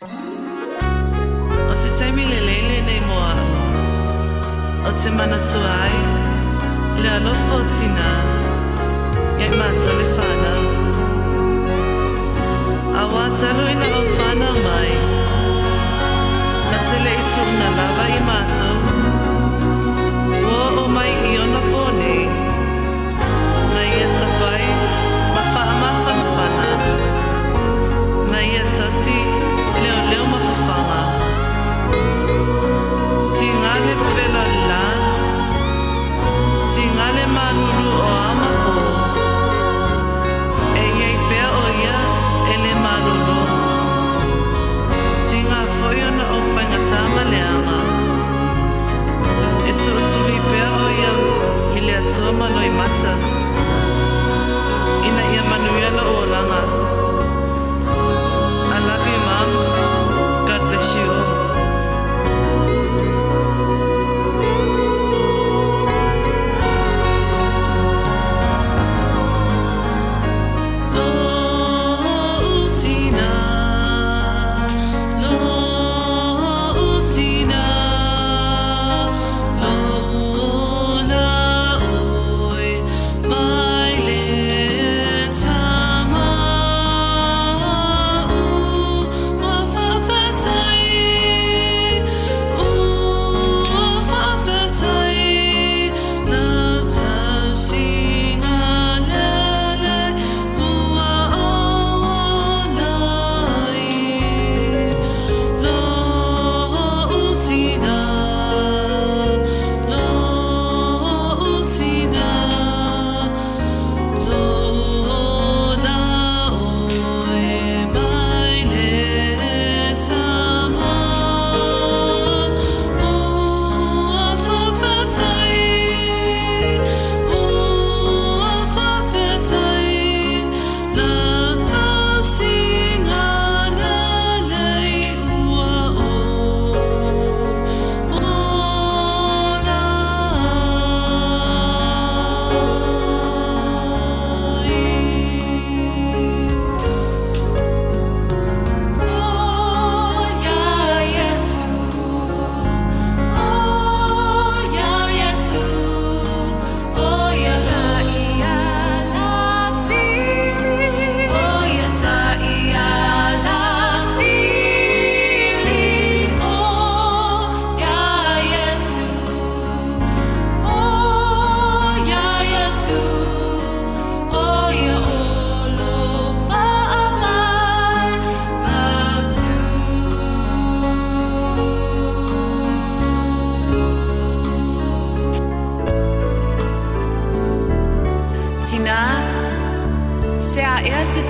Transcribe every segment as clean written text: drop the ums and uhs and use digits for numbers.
O se taimi le leile nei moa o te manatuai le alofo o tina iai mata le whana a wātalo ina o whana mai na te le i tūna lava i mātou o mai i ona pōne na ia sapai ma wha ma whana na ia tasi leo ma whawhanga ti ngale pela la ti ngale manuru o amapo e iei pea o ia ele manuru ti ngā whoiona o whaingata maleanga e tuatui pea o ia i le atua mano i mata ina ia manuela o langa. I love you, Mom. God bless you.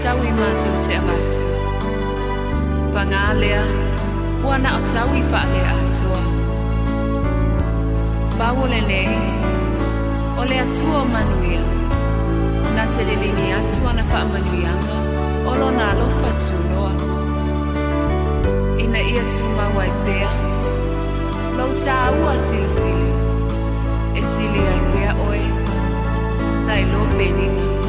Tau I mātou te amatu. Wanga lea, wana o tau I whaalea atua. Pāwole nei, o le atua o manuia. Nā te lelini atua na whaamanuianga, o lo nā lofa tūnoa. Ina ia tū mawai pēa. Lau tā ua sili sili. E sili ai pēa oe. Nai lo penina.